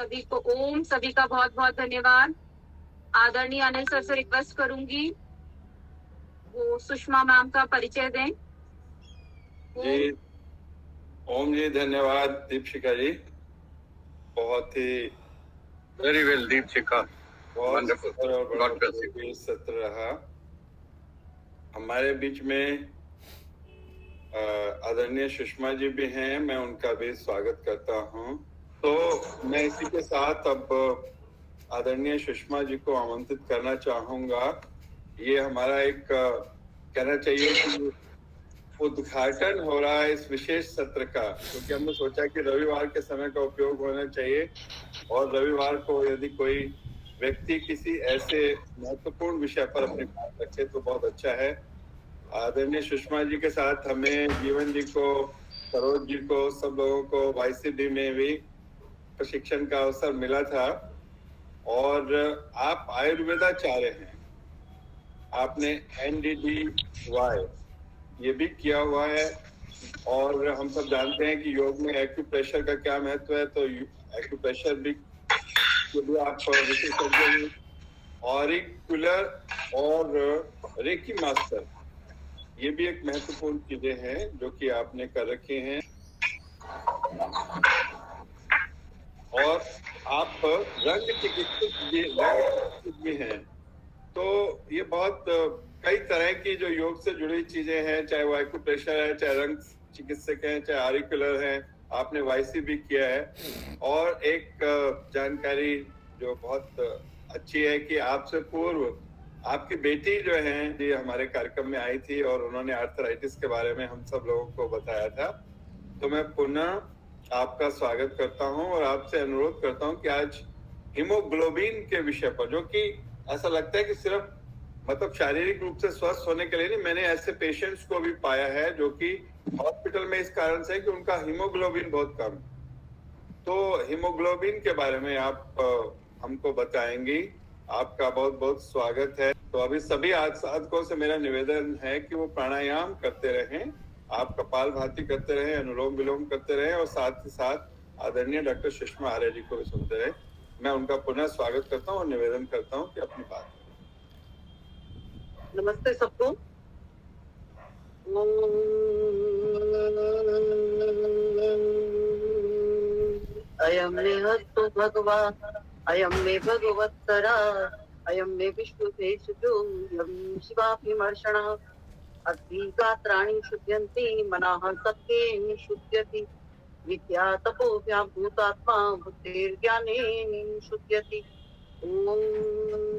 सभी को ओम, सभी का बहुत बहुत धन्यवाद। आदरणीय अनिल सर से रिक्वेस्ट करूंगी वो सुषमा मैम का परिचय दें। जी ओम जी, धन्यवाद दीपशिका जी, बहुत ही वेरी वेल दीपशिका, वंडरफुल और बड़ा सत्र रहा। हमारे बीच में आदरणीय सुषमा जी भी हैं, मैं उनका भी स्वागत करता हूं। तो मैं इसी के साथ अब आदरणीय सुषमा जी को आमंत्रित करना चाहूंगा। ये हमारा एक कहना चाहिए कि उद्घाटन हो रहा है इस विशेष सत्र का, क्योंकि हमने सोचा कि रविवार के समय का उपयोग होना चाहिए और रविवार को यदि कोई व्यक्ति किसी ऐसे महत्वपूर्ण विषय पर अपनी बात रखे तो बहुत अच्छा है। आदरणीय सुषमा जी के साथ हमें जीवन जी को, सरोज जी को, सब लोगों को वाईसीडी में भी प्रशिक्षण का अवसर मिला था। और आप आयुर्वेदाचार्य हैं, आपने NDDY ये भी किया हुआ है और हम सब जानते हैं कि योग में एक्यूप्रेशर का क्या महत्व है। तो एक्यूप्रेशर भी आप विशेषज्ञ हैं। ऑरिकुलर और रेकी मास्टर ये भी एक महत्वपूर्ण चीजें हैं जो कि आपने कर रखे हैं। और आप रंग चिकित्सक भी हैं। तो ये बहुत कई तरह की जो योग से जुड़ी चीजें हैं, चाहे वो एक्यूप्रेशर है, चाहे रंग चिकित्सक है, चाहे ऑरिकुलर है, आपने वाईसी भी किया है। और एक जानकारी जो बहुत अच्छी है कि आपसे पूर्व आपकी बेटी जो है जी हमारे कार्यक्रम में आई थी और उन्होंने आर्थराइटिस के बारे में हम सब लोगों को बताया था। तो मैं पुनः आपका स्वागत करता हूं और आपसे अनुरोध करता हूं कि आज हीमोग्लोबिन के विषय पर, जो कि ऐसा लगता है कि सिर्फ मतलब शारीरिक रूप से स्वस्थ होने के लिए नहीं, मैंने ऐसे पेशेंट्स को भी पाया है जो कि हॉस्पिटल में इस कारण से कि उनका हीमोग्लोबिन बहुत कम। तो हीमोग्लोबिन के बारे में आप हमको बताएंगी। आपका बहुत बहुत स्वागत है। तो अभी सभी साधकों से मेरा निवेदन है कि वो प्राणायाम करते रहें, आप कपालभाति करते रहें, अनुलोम विलोम करते रहें और साथ ही साथ आदरणीय डॉक्टर सुषमा आर्य जी को भी सुनते रहें। मैं उनका पुनः स्वागत करता हूँ और निवेदन करता हूँ कि अपनी बात। नमस्ते सबको। अयम मे हस्तु भगवान, अयम मे भगवत्तरा, अयम मे विश्वदेशजो शिवाभिमर्षणः। अद्भिगात्राणि शुध्यन्ति मनाः सत्ये शुध्यति। विद्या तपोभ्यां भूतात्मा बुद्धिर्ज्ञानेन शुध्यति। ओम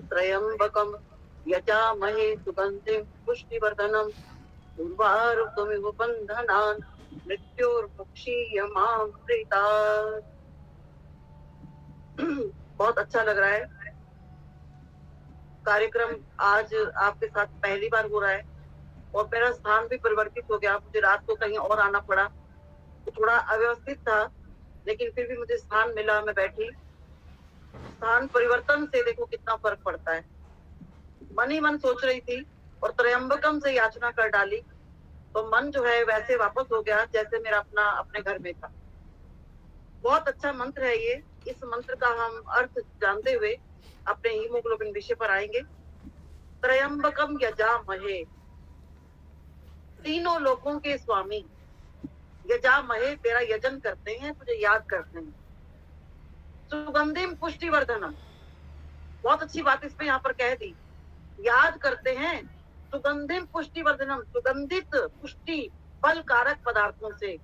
त्र्यंबकम् यजामहे सुगन्धिं पुष्टिवर्धनम् उर्वारुकमिव बन्धनान् मृत्योर्मुक्षीयमामृतात्। बहुत अच्छा लग रहा है। कार्यक्रम आज आपके साथ पहली बार हो रहा है और मेरा स्थान भी परिवर्तित हो गया। मुझे रात को कहीं और आना पड़ा, तो थोड़ा अव्यवस्थित था, लेकिन फिर भी मुझे स्थान मिला, मैं बैठी। स्थान परिवर्तन से देखो कितना फर्क पड़ता है। मन ही मन सोच रही थी और त्रयंबकम से याचना कर डाली, तो मन जो है वैसे वापस हो गया जैसे मेरा अपने घर में था। बहुत अच्छा मंत्र है ये। इस मंत्र का हम अर्थ जानते हुए अपने हीमोग्लोबिन विषय पर आएंगे। त्रयंबकम यजामहे, तीनों लोगों के स्वामी। यजामहे, तेरा यजन करते हैं, तुझे याद करते हैं। सुगंधिम पुष्टिवर्धनम, बहुत अच्छी बात इसमें यहाँ पर कह दी। याद करते हैं सुगंधिम पुष्टिवर्धनम, सुगंधित पुष्टि फल कारक पदार्थों से।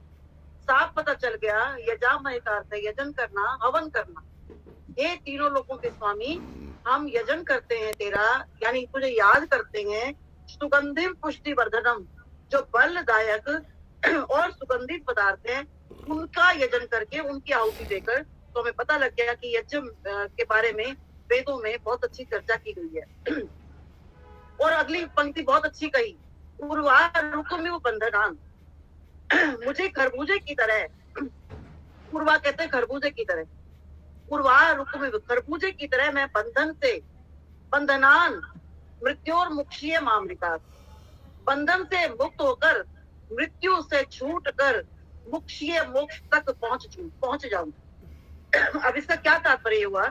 साफ पता चल गया यजामहे का अर्थ है यजन करना, हवन करना। ये तीनों लोगों के स्वामी, हम यजन करते हैं तेरा, यानी तुझे याद करते हैं। सुगंधिम पुष्टिवर्धनम, जो बलदायक और सुगंधित पदार्थ हैं, उनका यजन करके, उनकी आहुति देकर। तो हमें पता लग गया कि यज्ञ के बारे में वेदों में बहुत अच्छी चर्चा की गई है। और अगली पंक्ति बहुत अच्छी कही, उर्वारुकमिव बंधनान्, मुझे खरबूजे की तरह, उर्वा कहते हैं खरबूजे की तरह, उर्वारुकमिव, खरबूजे की तरह मैं बंधन से, बंधनान् मृत्योर मुक्षीय मामृतात्, बंधन से मुक्त होकर, मृत्यु से छूट कर मुक्षीय मोक्ष तक पहुंच जाऊं। अब इसका क्या तात्पर्य हुआ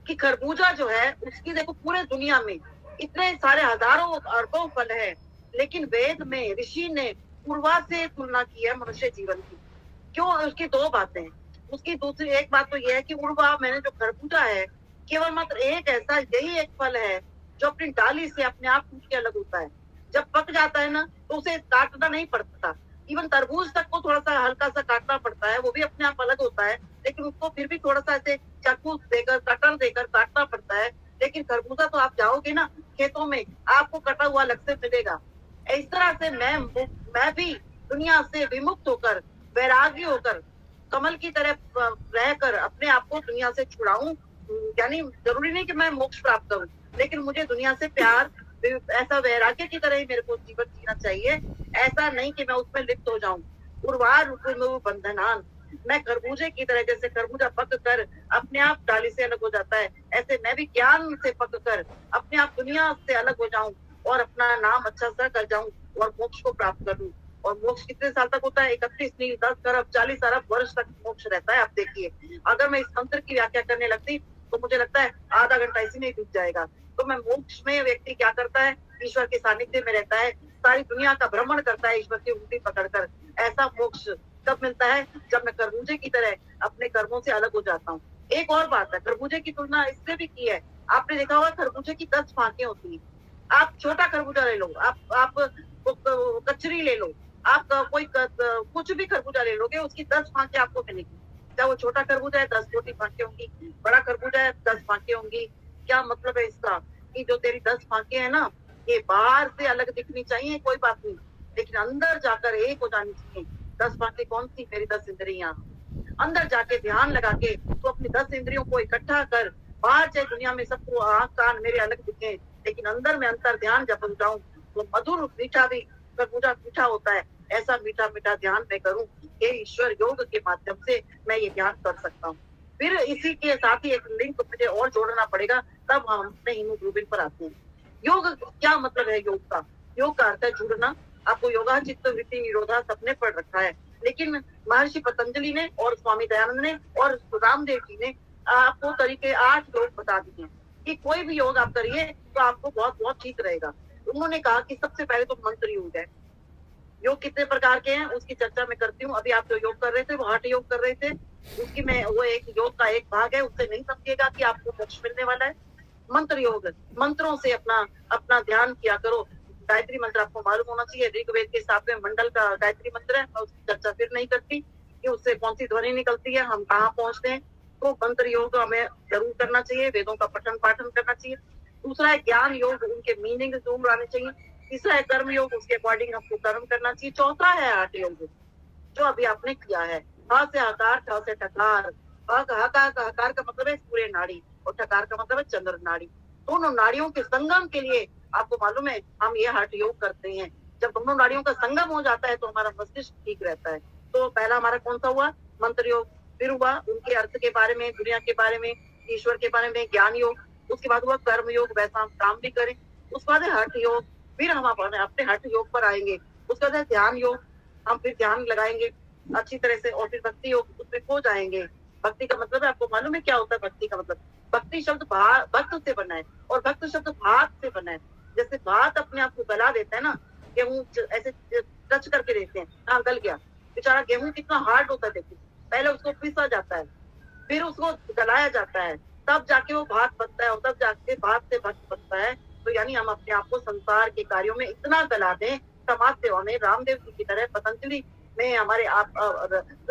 कि खरबूजा जो है उसकी देखो पूरे दुनिया में इतने सारे हजारों अरबों फल है, लेकिन वेद में ऋषि ने पूर्वा से तुलना की है मनुष्य जीवन की। क्यों? उसकी दो बातें हैं। उसकी दूसरी एक बात तो यह है कि उर्वा मैंने जो खरबूजा है केवल मात्र एक ऐसा यही एक फल है जो अपनी डाली से अपने आप टूट के अलग होता है। जब पक जाता है ना तो उसे काटना नहीं पड़ता। इवन तरबूज तक को थोड़ा सा हल्का सा काटना पड़ता है, वो भी अपने आप अलग होता है, लेकिन उसको फिर भी थोड़ा सा ऐसे चाकू देकर कटर देकर काटना पड़ता है। लेकिन खरबूजा तो आप जाओगे ना खेतों में, आपको कटा हुआ अलग से मिलेगा। इस तरह से मैं भी दुनिया से विमुक्त होकर, वैरागी होकर, कमल की तरह रहकर अपने आप को दुनिया से छुड़ाऊं। यानी जरूरी नहीं कि मैं मोक्ष प्राप्त करूं, लेकिन मुझे दुनिया से प्यार, ऐसा वैराग्य की तरह ही मेरे को जीवन जीना चाहिए। ऐसा नहीं कि मैं उसमें लिप्त हो जाऊं। उर्वार बंधनान, मैं खरबूजे की तरह, जैसे खरबूजा पक कर अपने आप डाली से अलग हो जाता है, ऐसे मैं भी ज्ञान से पक कर अपने आप दुनिया से अलग हो जाऊं और अपना नाम अच्छा सा कर जाऊं और मोक्ष को प्राप्त कर लूं। और मोक्ष कितने साल तक होता है? 31 नहीं, 10 अरब 40 अरब वर्ष तक मोक्ष रहता है। आप देखिए, अगर मैं इस मंत्र की व्याख्या करने लगती तो मुझे लगता है आधा घंटा इसी में बीत जाएगा। तो मैं मोक्ष में व्यक्ति क्या करता है? ईश्वर के सानिध्य में रहता है, सारी दुनिया का भ्रमण करता है ईश्वर की उंगली पकड़कर। ऐसा मोक्ष कब मिलता है? जब मैं खरबूजे की तरह अपने कर्मों से अलग हो जाता हूँ। एक और बात है, खरबूजे की तुलना इससे भी की है। आपने देखा होगा खरबूजे की 10 फांके होती है। आप छोटा खरबूजा ले लो, आप कचरी ले लो, आप कोई कुछ भी खरबूजा ले लोगे, उसकी 10 फांके आपको मिलेगी। चाहे वो छोटा खरबूजा है 10 छोटी फांके होंगी, बड़ा खरबूजा है 10 फांके होंगी। क्या मतलब है इसका? कि जो तेरी 10 फांके है ना, ये बाहर से अलग दिखनी चाहिए, कोई बात नहीं, लेकिन अंदर जाकर एक हो जानी चाहिए। 10 फांके कौन सी? मेरी 10 इंद्रियां। अंदर जाके ध्यान लगा के तो अपनी 10 इंद्रियों को इकट्ठा कर, बाहर चाहे दुनिया में सबको आंख कान मेरे अलग दिखे, लेकिन अंदर में अंतर ध्यान जब जाऊं तो मधुर मीठा भी खरबूजा मीठा होता है। ऐसा मीठा मीठा ध्यान मैं करूं, ये ईश्वर योग के माध्यम से मैं ये ध्यान कर सकता हूँ। फिर इसी के साथ ही एक लिंक मुझे और जोड़ना पड़ेगा, तब हम अपने हीमोग्लोबिन पर आते हैं। योग क्या मतलब है? योग का अर्थ है जुड़ना। आपको योगा चित्त वृत्ति निरोधा सबने पढ़ रखा है, लेकिन महर्षि पतंजलि ने और स्वामी दयानंद ने और रामदेव जी ने आपको तरीके 8 योग बता दिए हैं कि कोई भी योग आप करिए तो आपको बहुत बहुत ठीक रहेगा। उन्होंने कहा कि सबसे पहले तो मंत्र योग है। योग कितने प्रकार के हैं उसकी चर्चा मैं करती हूँ। अभी आप जो योग कर रहे थे वो हठ योग कर रहे थे, उसकी मैं वो एक योग का एक भाग है, उससे नहीं समझिएगा कि आपको मोक्ष मिलने वाला है। मंत्र योग, मंत्रों से अपना ध्यान किया करो। गायत्री मंत्र आपको मालूम होना चाहिए, ऋग्वेद के 7वें मंडल का गायत्री मंत्र है। मैं उसकी चर्चा फिर नहीं करती कि उससे कौन सी ध्वनि निकलती है, हम कहाँ पहुंचते हैं। तो मंत्र योग हमें जरूर करना चाहिए, वेदों का पठन पाठन करना चाहिए। दूसरा है ज्ञान योग, उनके मीनिंग जरूर आने चाहिए। तीसरा है कर्म योग, उसके अकॉर्डिंग हमको कर्म करना चाहिए। चौथा है हठ योग, जो अभी आपने किया है। ह से हकार, ठ से ठकार। हकार का मतलब है सूर्य नाड़ी और ठकार का मतलब है चंद्र नाड़ी। दोनों नाड़ियों के संगम के लिए आपको मालूम है हम ये हठ योग करते हैं। जब दोनों नाड़ियों का संगम हो जाता है तो हमारा मस्तिष्क ठीक रहता है। तो पहला हमारा कौन सा हुआ? मंत्र योग। फिर हुआ उनके अर्थ के बारे में, दुनिया के बारे में, ईश्वर के बारे में ज्ञान योग। उसके बाद हुआ कर्म योग, वैसा हम काम भी करें। उसके बाद है हठ योग। फिर हम अपने हठ योग पर आएंगे। उसके बाद है ध्यान योग, हम फिर ध्यान लगाएंगे अच्छी तरह से। और फिर भक्ति योग, उसमें खो जाएंगे। भक्ति का मतलब है, आपको मालूम है क्या होता है भक्ति का मतलब? भक्ति शब्द भक्त से बना है और भक्त शब्द भात से बना है। जैसे भात अपने आप को गला देता है ना, गेहूं ऐसे टच करके देते हैं, हाँ गल गया। बेचारा गेहूं कितना हार्ड होता है, देखिए पहले उसको पीसा जाता है, फिर उसको गलाया जाता है, तब जाके वो भात बनता है और तब जाके भात से भक्त बनता है। तो यानी हम अपने आप को संसार के कार्यों में इतना गला दें, समाज सेवा में रामदेव जी की तरह, पतंजलि में हमारे आप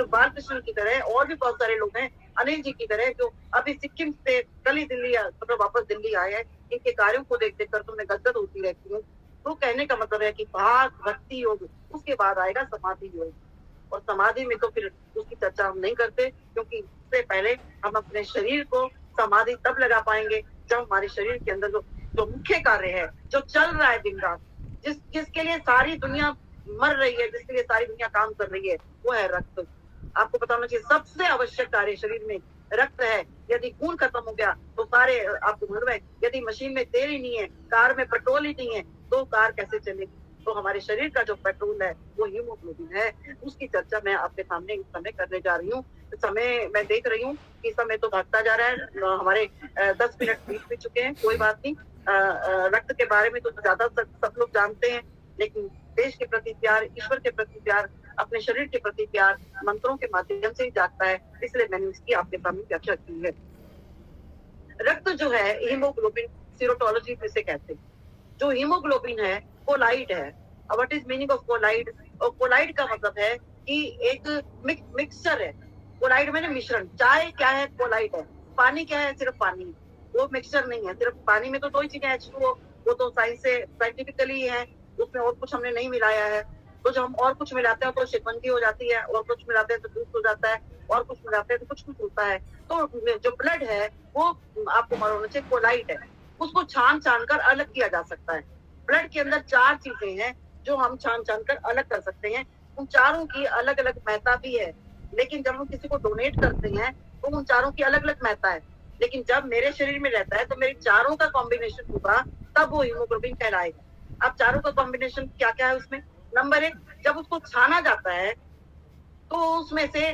बालकृष्ण की तरह, और भी बहुत सारे लोग हैं, अनिल जी की तरह, जो अभी सिक्किम से कल ही दिल्ली मतलब वापस दिल्ली आए हैं। इनके कार्यों को देख देख कर तो मैं गदगद होती रहती हूँ। तो कहने का मतलब है कि भाग भक्ति योग, उसके बाद आएगा समाधि योग। और समाधि में तो फिर उसकी चर्चा हम नहीं करते, क्योंकि उससे पहले हम अपने शरीर को समाधि तब लगा पाएंगे जब हमारे शरीर के अंदर जो मुख्य कार्य है, जो चल रहा है दिन रात, जिसके लिए सारी दुनिया मर रही है, जिसके लिए सारी दुनिया काम कर रही है, वो है रक्त। आपको पता होना चाहिए सबसे आवश्यक कार्य शरीर में रक्त है। यदि खून खत्म हो गया तो सारे आपको मालूम है, यदि मशीन में तेल ही नहीं है, कार में पेट्रोल ही नहीं है, तो कार कैसे चलेगी? तो हमारे शरीर का जो पेट्रोल है वो हीमोग्लोबिन है। उसकी चर्चा मैं आपके सामने इस समय करने जा रही हूँ। समय मैं देख रही हूँ कि समय तो भागता जा रहा है, हमारे 10 मिनट बीत भी चुके हैं, कोई बात नहीं। रक्त के बारे में तो ज्यादा सब लोग जानते हैं, लेकिन देश के प्रति प्यार, ईश्वर के प्रति प्यार, अपने शरीर के प्रति प्यार मंत्रों के माध्यम से ही जागता है, इसलिए मैंने इसकी आपके सामने व्याख्या की है। रक्त जो है हीमोग्लोबिन सीरोटोलॉजी में से कहते हैं। जो हीमोग्लोबिन है कोलाइड है। What is meaning of colloid? और कोलाइड का मतलब है कि एक मिक्सचर है। कोलाइड मैंने मिश्रण। चाय क्या है? कोलाइड है। पानी क्या है? सिर्फ पानी। वो मिक्सचर नहीं है। सिर्फ पानी में तो दो ही चीजें H2O, वो तो साइंस से साइंटिफिकली है, उसमें और कुछ हमने नहीं मिलाया है। तो जो हम और कुछ मिलाते हैं तो शिकंजी हो जाती है, और कुछ मिलाते हैं तो दूध हो जाता है, और कुछ मिलाते हैं तो कुछ होता है। तो जो ब्लड है वो आपको मालूम होना चाहिए कोलाइड है। उसको छान कर अलग किया जा सकता है। ब्लड के अंदर 4 चीजें हैं जो हम छान कर अलग कर सकते हैं। उन चारों की अलग अलग महत्ता भी है, लेकिन जब हम किसी को डोनेट करते हैं तो उन चारों की अलग अलग महत्ता है। लेकिन जब मेरे शरीर में रहता है तो मेरी चारों का कॉम्बिनेशन होगा, तब वो हीमोग्लोबिन कहलाएगा। अब चारों का कॉम्बिनेशन क्या क्या है उसमें? नंबर 1, जब उसको छाना जाता है तो उसमें से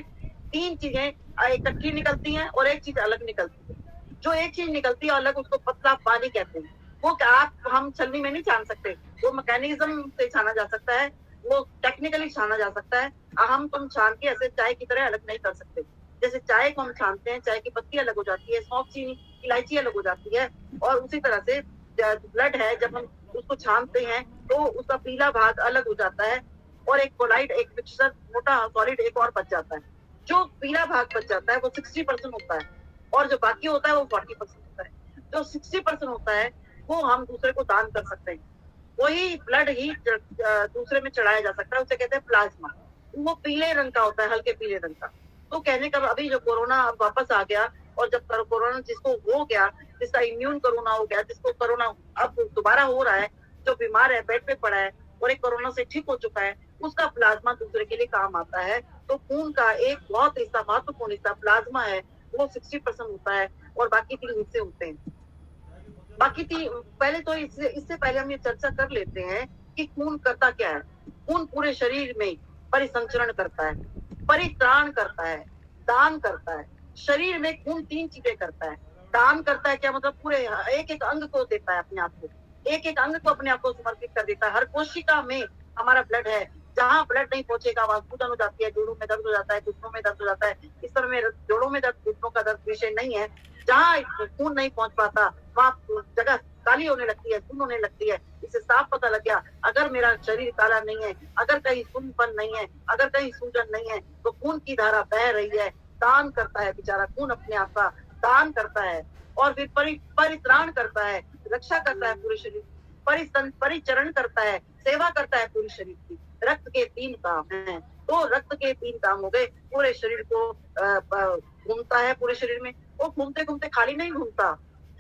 3 चीजें इकट्ठी निकलती हैं और एक चीज अलग निकलती है। जो एक चीज निकलती है अलग, उसको पतला पानी कहते हैं। वो हम छलनी में नहीं छान सकते, वो मैकेनिज्म से छाना जा सकता है, वो टेक्निकली छाना जा सकता है। हम तुम छान के ऐसे चाय की तरह अलग नहीं कर सकते। जैसे चाय को हम छानते हैं, चाय की पत्ती अलग हो जाती है, सौंफ, चीनी, इलायची अलग हो जाती है, और उसी तरह से ब्लड है, जब हम उसको छानते हैं तो उसका पीला भाग अलग हो जाता है, और एक कोलाइड, एक मिक्सचर, मोटा सॉलिड एक और बच जाता है। जो पीला भाग बच जाता है वो 60% होता है, और जो बाकी होता है वो 40% होता है। जो 60% होता है वो हम दूसरे को दान कर सकते हैं। वही ब्लड ही दूसरे में चढ़ाया जा सकता है, उसे कहते हैं प्लाज्मा। वो पीले रंग का होता है, हल्के पीले रंग का। तो कहने का अभी जो कोरोना अब वापस आ गया, और जब कोरोना जिसको हो गया, जिसका इम्यून कोरोना हो गया, जिसको कोरोना अब दोबारा हो रहा है, जो बीमार है, बेड पे पड़ा है और एक कोरोना से ठीक हो चुका है, उसका प्लाज्मा दूसरे के लिए काम आता है। तो खून का एक बहुत हिस्सा, महत्वपूर्ण हिस्सा प्लाज्मा है, वो 60% होता है, और बाकी 3 हिस्से होते हैं। बाकी 3 पहले तो इससे पहले हम ये चर्चा कर लेते हैं कि खून करता क्या है। खून पूरे शरीर में परिसंचरण करता है, परित्राण करता है, दान करता है। शरीर में खून 3 चीजें करता है। दान करता है क्या मतलब? पूरे एक एक अंग को देता है, अपने आप को, एक एक अंग को अपने आप को समर्पित कर देता है। हर कोशिका में हमारा ब्लड है। जहाँ ब्लड नहीं पहुंचेगा वहां सूजन हो जाती है, जोड़ों में दर्द हो जाता है, घुटनों में दर्द हो जाता है। इस तरह में जोड़ों में दर्द, घुटनों का दर्द विषय नहीं है। जहाँ खून नहीं पहुंच पाता वहां जगह काली होने लगती है, सुन्न होने लगती है। इससे साफ पता लग गया, अगर मेरा शरीर काला नहीं है, अगर कहीं सुन्नपन नहीं है, अगर कहीं सूजन नहीं है, तो खून की धारा बह रही है। दान करता है बेचारा खून, अपने आप का दान करता है, और फिर परित्राण करता है, रक्षा करता है पूरे शरीर, परिचरण करता है, सेवा करता है पूरे शरीर की। रक्त के 3 काम हैं। तो रक्त के 3 काम हो गए। पूरे शरीर को घूमता है, पूरे शरीर में। वो घूमते घूमते खाली नहीं घूमता,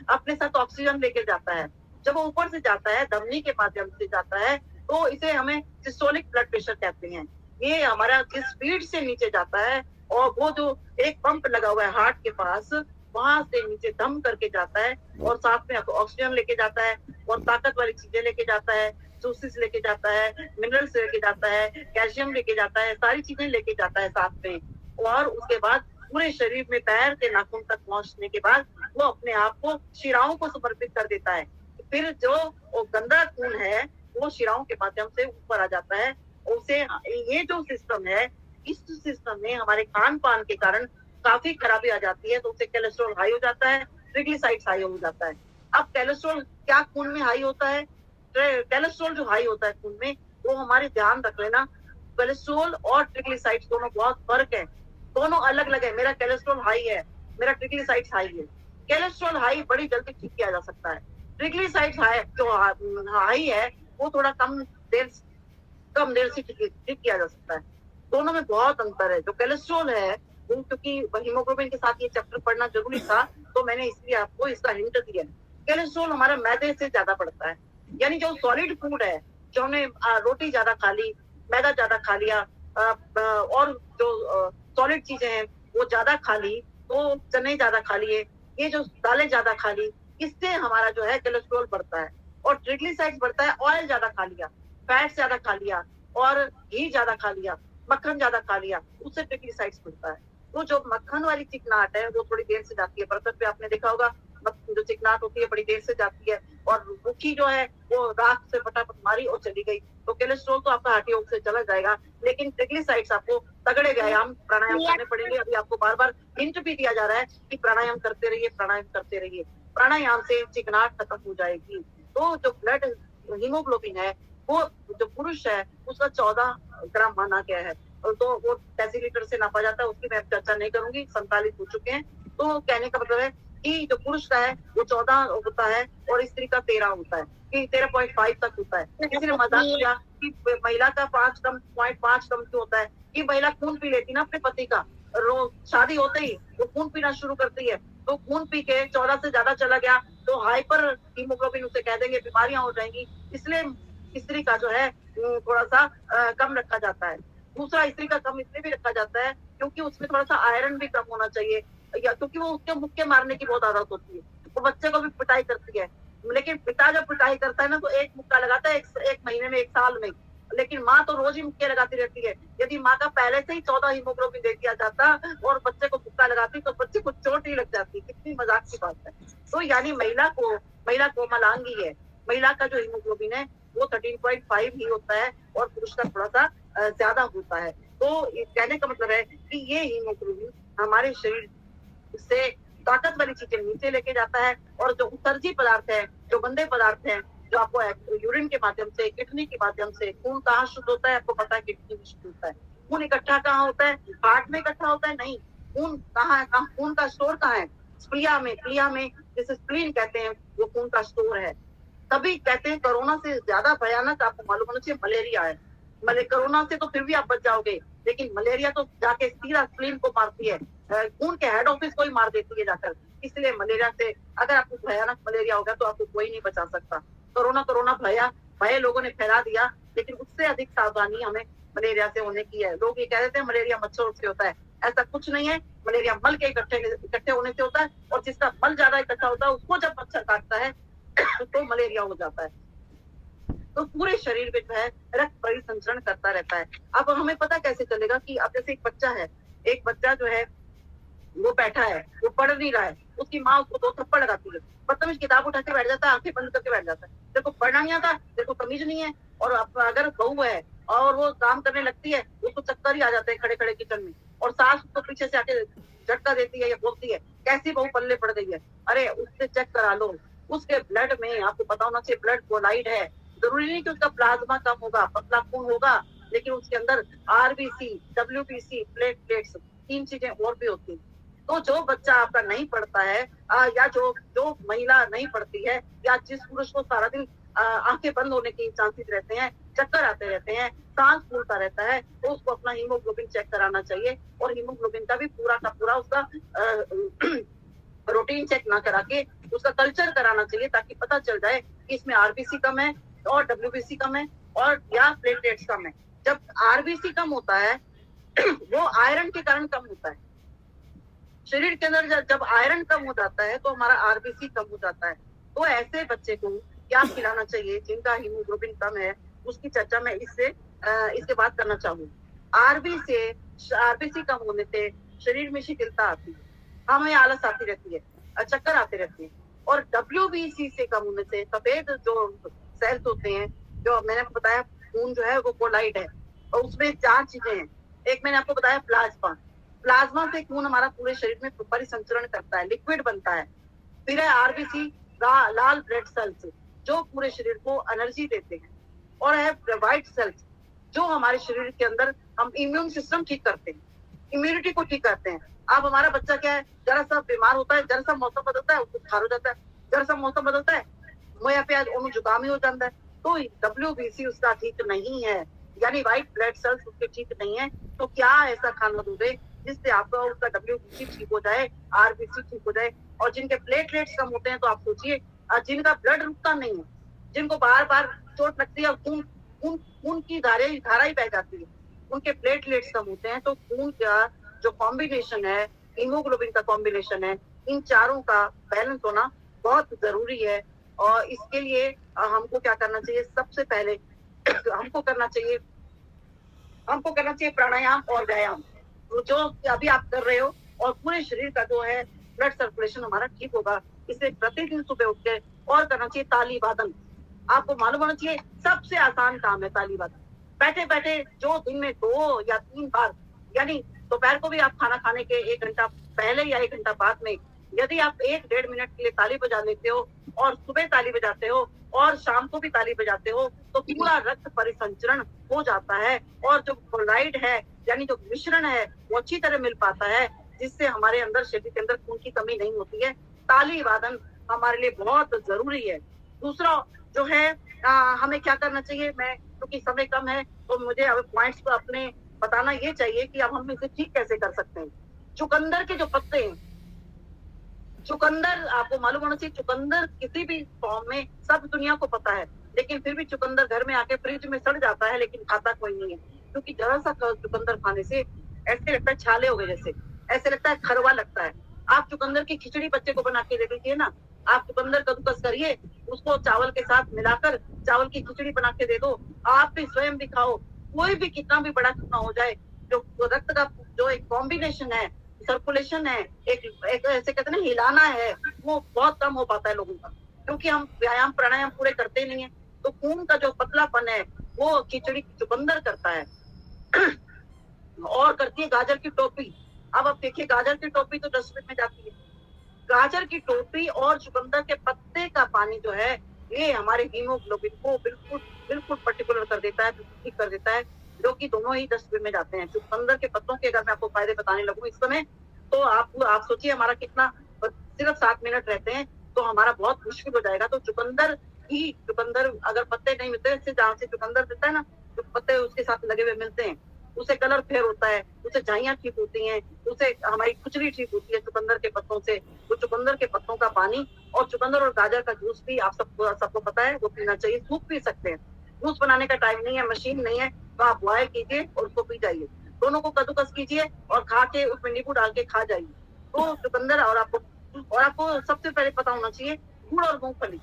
अपने साथ ऑक्सीजन लेके जाता है। जब वो ऊपर से जाता है, धमनी के माध्यम से जाता है, तो इसे हमें सिस्टोलिक ब्लड प्रेशर कहते हैं। ये हमारा जिस स्पीड से नीचे जाता है, और वो जो एक पंप लगा हुआ है हार्ट के पास, वहां से नीचे दम करके जाता है, और साथ में ऑक्सीजन लेके जाता है, और ताकत वाली चीजें लेके जाता है, जूसेस लेके जाता है, मिनरल्स लेके जाता है, कैल्शियम लेके जाता है, सारी चीजें लेके जाता है साथ में। और उसके बाद पूरे शरीर में पैर के नाखून तक पहुंचने के बाद वो अपने आप को शिराओं को समर्पित कर देता है। फिर जो वो गंदा खून है वो शिराओं के माध्यम से ऊपर आ जाता है। उसे ये जो सिस्टम है, इस सिस्टम में हमारे खान पान के कारण काफी खराबी आ जाती है, तो उससे कोलेस्ट्रॉल हाई हो जाता है, ट्रिग्लिसराइड्स हाई हो जाता है। अब कोलेस्ट्रॉल क्या खून में हाई होता है? कोलेस्ट्रॉल जो हाई होता है खून में, वो हमारे ध्यान रख लेना, कोलेस्ट्रॉल और ट्रिग्लिसराइड्स दोनों बहुत फर्क है, दोनों अलग अलग है। मेरा कोलेस्ट्रॉल हाई है, मेरा ट्रिग्लिसराइड्स हाई है। कोलेस्ट्रॉल हाई बड़ी जल्दी ठीक किया जा सकता है, ट्रिग्लिसराइड्स हाई जो हाई है वो थोड़ा कम देर से ठीक किया जा सकता है। दोनों में बहुत अंतर है। जो कोलेस्ट्रॉल है, क्योंकि हीमोग्लोबिन के साथ ये चैप्टर पढ़ना जरूरी था, तो मैंने इसलिए आपको इसका हिंट दिया। कोलेस्ट्रॉल हमारा मैदे से ज्यादा बढ़ता है, यानी जो सॉलिड फूड है, जो हमने रोटी ज्यादा खा ली, मैदा ज्यादा खा लिया, और जो सॉलिड चीजें हैं वो ज्यादा खा ली, तो चने ज्यादा खा लिए, ये जो दालें ज्यादा खा ली, इससे हमारा जो है कोलेस्ट्रॉल बढ़ता है। और ट्रिग्लिसराइड्स बढ़ता है, ऑयल ज्यादा खा लिया, फैट ज्यादा खा लिया, और घी ज्यादा खा लिया, मक्खन ज्यादा खा लिया, उससे ट्रिग्लिसराइड्स बढ़ता है। तो जो मक्खन वाली चिकनाहट है वो थोड़ी देर से जाती है। बर्तन पे आपने देखा होगा जो चिकनाहट होती है बड़ी देर से जाती है, और रुखी जो है वो राख से फटाफट मारी और चली गई। तो कोलेस्ट्रॉल तो आपका हड्डियों से चला जाएगा, लेकिन ट्रिग्लिसराइड्स आपको तगड़े व्यायाम प्राणायाम करने पड़ेंगे। अभी आपको बार बार हिंट भी दिया जा रहा है कि प्राणायाम करते रहिए, प्राणायाम करते रहिए। प्राणायाम से चिकनाहट खत्म हो जाएगी। तो जो ब्लड हीमोग्लोबिन है वो जो पुरुष है उसका 14 ग्राम माना गया है, तो वो डेसीलीटर से नापा जाता है, उसकी मैं चर्चा नहीं करूंगी, 47 हो चुके हैं। तो कहने का मतलब है कि जो पुरुष का है वो 14 होता है और स्त्री का 13 होता है, कि 13.5 तक होता है। किसी ने मजाक किया कि महिला का 5.5 कम क्यों होता है, कि महिला खून पी लेती ना अपने पति का, रोज शादी होते ही वो खून पीना शुरू करती है, तो खून पी के 14 से ज्यादा चला गया तो हाइपर हीमोग्लोबिन उसे कह देंगे, बीमारियां हो जाएंगी। इसलिए स्त्री का जो है थोड़ा सा कम रखा जाता है। दूसरा, स्त्री का कम इसलिए भी रखा जाता है क्योंकि उसमें थोड़ा सा आयरन भी कम होना चाहिए, या क्योंकि वो उसके मुक्के मारने की बहुत आदत होती है, वो बच्चे को भी पिटाई करती है। लेकिन पिता जब पिटाई करता है ना तो एक मुक्का लगाता है एक महीने में, एक साल में, लेकिन माँ तो रोज ही मुक्के लगाती रहती है। यदि माँ का पहले से ही 14 हीमोग्लोबिन दे दिया जाता और बच्चे को मुक्का लगाती तो बच्चे को चोट ही लग जाती। कितनी मजाक की बात है। तो यानी महिला कोमलांगी है, महिला का जो हीमोग्लोबिन है वो 13.5 ही होता है और पुरुष का थोड़ा सा ज्यादा होता है। तो कहने का मतलब है कि ये हीमोग्लोबिन हमारे शरीर से ताकत वाली चीजें नीचे लेके जाता है, और जो उत्सर्जी पदार्थ है, जो गंदे पदार्थ है, जो आपको यूरिन के माध्यम से, किडनी के माध्यम से, खून कहाँ शुद्ध होता है आपको पता है, किडनी में शुद्ध होता है। खून इकट्ठा कहाँ होता है, हार्ट में इकट्ठा होता है? नहीं। खून कहाँ है, खून का स्टोर कहाँ है? प्लिया में जिसे स्प्लीन कहते हैं, वो खून का स्टोर है। तभी कहते हैं कोरोना से ज्यादा भयानक आपको मालूम होना चाहिए मलेरिया है। कोरोना से तो फिर भी आप बच जाओगे, लेकिन मलेरिया तो जाके सीधा स्प्लीन को मारती है, खून के हेड ऑफिस को ही मार देती है जाकर। इसलिए मलेरिया से अगर आपको भयानक मलेरिया होगा तो आपको कोई नहीं बचा सकता। कोरोना भय लोगों ने फैला दिया, लेकिन उससे अधिक सावधानी हमें मलेरिया से होने की है। लोग ये कह देते हैं मलेरिया मच्छरों से होता है, ऐसा कुछ नहीं है। मलेरिया मल के इकट्ठे होने से होता है, और जिसका मल ज्यादा इकट्ठा होता है उसको जब मच्छर काटता है तो मलेरिया हो जाता है। तो पूरे शरीर में जो है रक्त परिसंचरण करता रहता है। अब हमें पता कैसे चलेगा कि अब जैसे एक बच्चा जो है वो बैठा है, वो पढ़ नहीं रहा है, उसकी माँ उसको 2 थप्पड़ लगाती है, बदतमीज किताब उठा के बैठ जाता है, आंखें बंद करके बैठ जाता है, तेरे को पढ़ना नहीं आता, तेरे को तमीज नहीं है। और अगर बहू है और वो काम करने लगती है, उसको चक्कर ही आ जाते हैं खड़े खड़े किचन में, और सास उसको पीछे से आके झटका देती है या बोलती है कैसी बहू पल्ले पड़ गई है। अरे उससे चेक करा लो, उसके ब्लड में आपको पता होना चाहिए ब्लड कोलाइड है। जरूरी नहीं कि उसका प्लाज्मा कम होगा, पतला खून होगा, लेकिन उसके अंदर आरबीसी, डब्ल्यूबीसी, प्लेटलेट्स, 3 चीजें और भी होती हैं। तो जो बच्चा आपका नहीं पढ़ता है, या जो महिला नहीं पढ़ती है, या जिस पुरुष को सारा दिन आंखें बंद होने के चांसेस रहते हैं, चक्कर आते रहते हैं, सांस फूलता रहता है, तो उसको अपना हीमोग्लोबिन चेक कराना चाहिए। और हीमोग्लोबिन का भी पूरा का पूरा उसका प्रोटीन चेक ना करा के उसका कल्चर कराना चाहिए, ताकि पता चल जाए कि इसमें आरबीसी कम है और डब्ल्यूबीसी कम है और या प्लेटलेट्स कम है। जब आरबीसी कम होता है वो आयरन के कारण कम होता है। शरीर के अंदर जब आयरन कम हो जाता है तो हमारा आरबीसी कम हो जाता है। तो ऐसे बच्चे को क्या खिलाना चाहिए जिनका हीमोग्लोबिन कम है, उसकी चर्चा मैं इसके बाद करना चाहूंगी। आरबीसी कम होने से शरीर में शिथिलता आती है, हमें आलस आती रहती है, चक्कर आते रहते हैं। और डब्ल्यूबीसी से कम होने से सफेद जो सेल्स होते हैं, जो मैंने आपको बताया खून जो है वो कोलाइड है, और उसमें 4 चीजें हैं। एक मैंने आपको बताया प्लाज्मा से खून हमारा पूरे शरीर में परिसंचरण करता है, लिक्विड बनता है। फिर है आरबीसी, लाल ब्लड सेल्स, जो पूरे शरीर को एनर्जी देते हैं। और है व्हाइट सेल्स, जो हमारे शरीर के अंदर हम इम्यून सिस्टम ठीक करते हैं, इम्यूनिटी को ठीक करते हैं। अब हमारा बच्चा क्या है, जरा सा बीमार होता है, जरा सा मौसम बदलता है उसको बुखार हो जाता है, जरा सा मौसम बदलता है मोया प्याज ओनू जुकाम ही हो जाता है। तो डब्ल्यूबीसी उसका ठीक नहीं है, यानी व्हाइट ब्लड सेल्स उसके ठीक नहीं है। तो क्या ऐसा खाना दोगे जिससे आपका उसका डब्ल्यूबीसी ठीक हो जाए, आरबीसी ठीक हो जाए। और जिनके प्लेटलेट्स कम होते हैं तो आप सोचिए, जिनका ब्लड रुकता नहीं है, जिनको बार बार चोट लगती है और खून की धारा ही बह जाती है, उनके प्लेटलेट्स कम होते हैं। तो खून का जो कॉम्बिनेशन है, हीमोग्लोबिन का कॉम्बिनेशन है, इन चारों का बैलेंस होना बहुत जरूरी है। और इसके लिए हमको क्या करना चाहिए, सबसे पहले हमको करना चाहिए प्राणायाम और व्यायाम। जो अभी आप कर रहे हो, और पूरे शरीर का जो है ब्लड सर्कुलेशन हमारा ठीक होगा। इसलिए प्रतिदिन सुबह उठ के और करना चाहिए ताली वादन। आपको मालूम होना चाहिए सबसे आसान काम है ताली वादन। बैठे बैठे जो दिन में 2 या 3 बार, यानी दोपहर को भी आप खाना खाने के 1 घंटा पहले या 1 घंटा बाद में यदि आप 1-1.5 मिनट के लिए ताली बजा लेते हो, और सुबह ताली बजाते हो और शाम को भी ताली बजाते हो, तो पूरा रक्त परिसंचरण हो जाता है, और जो क्लोराइड है यानी जो मिश्रण है वो अच्छी तरह मिल पाता है, जिससे हमारे अंदर शरीर के अंदर खून की कमी नहीं होती है। ताली वादन हमारे लिए बहुत जरूरी है। दूसरा जो है हमें क्या करना चाहिए, मैं क्योंकि समय कम है तो मुझे अब पॉइंट्स को अपने बताना ये चाहिए कि अब हम इसे ठीक कैसे कर सकते हैं। चुकंदर के जो पत्ते हैं, चुकंदर आपको मालूम होना चाहिए, चुकंदर किसी भी फॉर्म में सब दुनिया को पता है, लेकिन फिर भी चुकंदर घर में आके फ्रिज में सड़ जाता है, लेकिन खाता कोई नहीं है, क्योंकि जरा सा चुकंदर खाने से ऐसे लगता है छाले हो गए जैसे, ऐसे लगता है खरवा लगता है। आप चुकंदर की खिचड़ी बच्चे को बना के दे दीजिए ना, आप चुकंदर कद्दूकस करिए, उसको चावल के साथ मिलाकर चावल की खिचड़ी बना के दे दो, आप भी स्वयं भी खाओ। कोई भी कितना भी बड़ा क्यों ना हो जाए, जो रक्त का जो एक कॉम्बिनेशन है, सर्कुलेशन है, एक ऐसे कहते हैं ना हिलाना है, वो बहुत कम हो पाता है लोगों का, क्योंकि हम व्यायाम प्राणायाम पूरे करते नहीं है। तो खून का जो पतलापन है वो खिचड़ी चुकंदर करता है। और करती है गाजर की टोपी। अब आप देखिए गाजर की टोपी तो डस्टबिन में जाती है, गाजर की टोपी और चुकंदर के पत्ते का पानी जो है ये हमारे हीमोग्लोबिन को बिल्कुल बिल्कुल पर्टिकुलर कर देता है, ठीक कर देता है, जो कि दोनों ही डस्टबिन में जाते हैं। चुकंदर के पत्तों के अगर मैं आपको फायदे बताने लगूं इस समय, तो आप सोचिए हमारा कितना, सिर्फ 7 मिनट रहते हैं तो हमारा बहुत मुश्किल हो जाएगा। तो चुकंदर अगर पत्ते नहीं मिलते, जहाँ से चुकंदर देता है ना, जो पत्ते उसके साथ लगे हुए मिलते हैं, उससे कलर फेयर होता है, उससे झाइयां ठीक होती हैं, उससे हमारी खुजली ठीक होती है चुकंदर के पत्तों से। तो चुकंदर के पत्तों का पानी और चुकंदर और गाजर का जूस भी आप सबको पता है वो पीना चाहिए। सूप पी सकते हैं, जूस बनाने का टाइम नहीं है, मशीन नहीं है, तो आप बॉयल कीजिए और उसको पी जाइए। दोनों को कद्दूकस कीजिए और खा के उसमें नींबू डाल के खा जाइए। तो चुकंदर और आपको सबसे पहले पता होना चाहिए गुड़ और मूंगफली।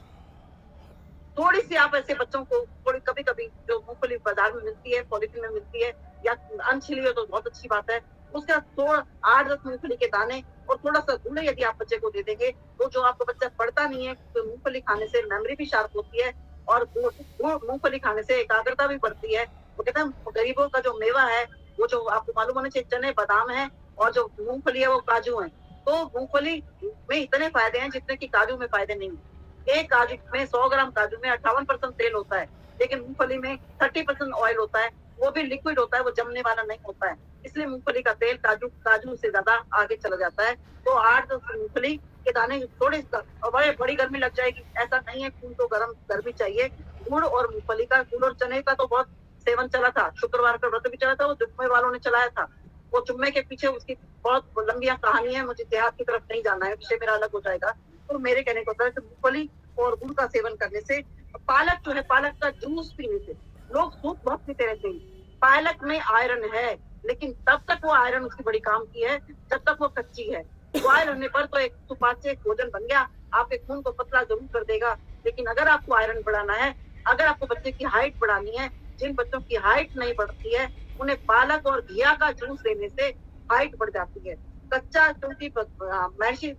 थोड़ी सी आप ऐसे बच्चों को थोड़ी कभी कभी जो मूंगफली बाजार में मिलती है, पॉलिथीन में मिलती है, या अनछिली हो तो बहुत अच्छी बात है, उसका थोड़ा 8-10 मूंगफली के दाने और थोड़ा सा गुड़ यदि आप बच्चे को दे देंगे, तो जो आपका बच्चा पढ़ता नहीं है, तो मूंगफली खाने से मेमोरी भी शार्प होती है, और मूंगफली खाने से एकाग्रता भी बढ़ती है। वो कहते हैं गरीबों का जो मेवा है, वो जो आपको मालूम होना चाहिए चने बादाम है, और जो मूंगफली है वो काजू है। तो मूंगफली में इतने फायदे हैं जितने की काजू में फायदे नहीं है। एक काजू में 100 ग्राम काजू में 58% तेल होता है, लेकिन मूंगफली में 30% ऑयल होता है, वो भी लिक्विड होता है, वो जमने वाला नहीं होता है। इसलिए मूंगफली का तेल काजू से ज्यादा आगे चला जाता है। तो 8-10 मूंगफली के दाने थोड़े, और बड़ी गर्मी लग जाएगी ऐसा नहीं है, खून तो गर्मी चाहिए। गुड़ और मूंगफली का, गुड़ और चने का तो बहुत सेवन चला था, शुक्रवार का व्रत भी चला था, वो जुम्मे वालों ने चलाया था। वो जुम्मे के पीछे उसकी बहुत लंबी कहानी है, मुझे देहात की तरफ नहीं जाना है, विषय मेरा अलग हो जाएगा। तो मेरे कहने को मूंगफली और गुड़ का सेवन करने से, पालक जो है, पालक का जूस पीने से, लोग सूप बहुत पीते रहते हैं, पालक में आयरन है, लेकिन तब तक वो आयरन उसकी बड़ी काम की है जब तक वो कच्ची है। बॉयल होने पर तो एक सुपाच्य भोजन बन गया, आपके खून को पतला जरूर कर देगा, लेकिन अगर आपको आयरन बढ़ाना है, अगर आपको बच्चे की हाइट बढ़ानी है, जिन बच्चों की हाइट नहीं बढ़ती है उन्हें पालक और घिया का जूस देने से हाइट बढ़ जाती है। कच्चा, क्योंकि महर्षि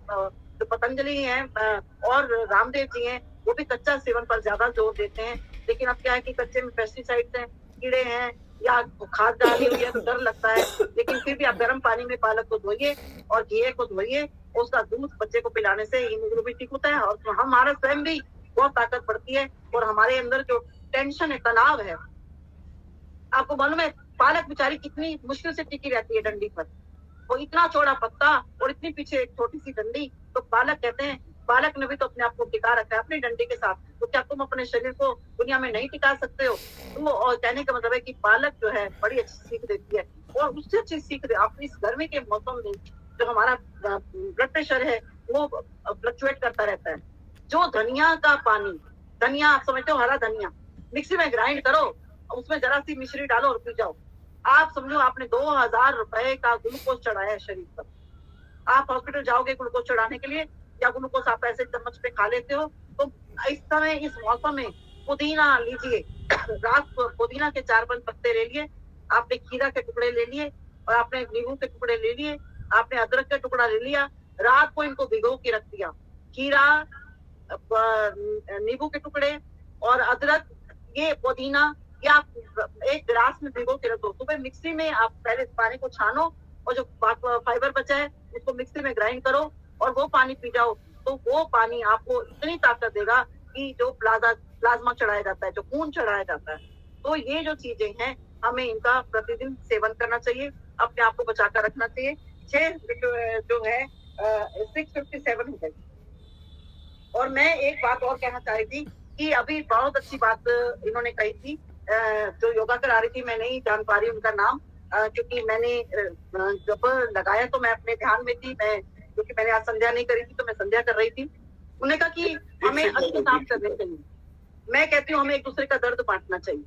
जो पतंजलि हैं और रामदेव जी हैं, वो भी कच्चा सेवन पर ज्यादा जोर देते हैं, लेकिन अब क्या है कि कच्चे में पेस्टिसाइड्स हैं, कीड़े हैं, या खाद डाली हुई है तो डर लगता है, लेकिन फिर भी आप गर्म पानी में पालक को धोइए और घी को धोइए, उसका दूध बच्चे को पिलाने से हीमोग्लोबिन ठीक होता है, और हमारा स्वयं भी बहुत ताकत बढ़ती है, और हमारे अंदर जो टेंशन है, तनाव है, आपको मालूम है पालक बेचारी कितनी मुश्किल से टिकी रहती है डंडी पर, वो इतना चौड़ा पत्ता और इतनी पीछे एक छोटी सी डंडी। तो पालक कहते हैं, पालक ने भी तो अपने आप को टिका रखा है अपनी डंडी के साथ, तो क्या तुम अपने शरीर को दुनिया में नहीं टिका सकते हो? तो और कहने का मतलब है कि पालक जो है बड़ी अच्छी सीख देती है, और उससे अच्छी सीख दे आप इस गर्मी के मौसम में जो हमारा ब्लड प्रेशर है वो फ्लक्चुएट करता रहता है। जो धनिया का पानी, धनिया आप समझते हो, हरा धनिया मिक्सी में ग्राइंड करो, उसमें जरा सी मिश्री डालो और पी जाओ। आप समझो आपने 2000 रुपए का ग्लूकोज चढ़ाया है शरीर पर। आप हॉस्पिटल जाओगे ग्लूकोज चढ़ाने के लिए, या ग्लूकोज आप ऐसे चम्मच पे खा लेते हो? तो इस समय इस मौसम में पुदीना लीजिए, रात को पुदीना के 4-5 पत्ते ले लिए, आपने खीरा के टुकड़े ले लिए, और आपने नींबू के टुकड़े ले लिए, आपने अदरक का टुकड़ा ले लिया, रात को इनको भिगो के रख दिया। खीरा, नींबू के टुकड़े और अदरक, ये पुदीना, ये आप एक गिलास में भिगो के रख दो। सुबह मिक्सी में आप पहले पानी को छानो और जो फाइबर बचा है उसको मिक्सी में ग्राइंड करो और वो पानी पी जाओ। तो वो पानी आपको इतनी ताकत देगा कि जो प्लाज्मा चढ़ाया जाता है, जो खून चढ़ाया जाता है। तो ये जो चीजें हैं हमें इनका प्रतिदिन सेवन करना चाहिए, अपने आप को बचा कर रखना चाहिए। 6 जो है 657 हो गई। और मैं एक बात और कहना चाह रही थी कि अभी बहुत अच्छी बात इन्होंने कही थी, जो योगा करा रही थी, मैं नहीं जान पा रही उनका नाम, क्योंकि मैंने जब लगाया तो मैं अपने ध्यान में थी, मैं क्योंकि मैंने आज संध्या नहीं करी थी तो मैं संध्या कर रही थी। उन्होंने कहा कि हमें अच्छे काम करने चाहिए। मैं कहती हूँ हमें एक दूसरे का दर्द बांटना चाहिए।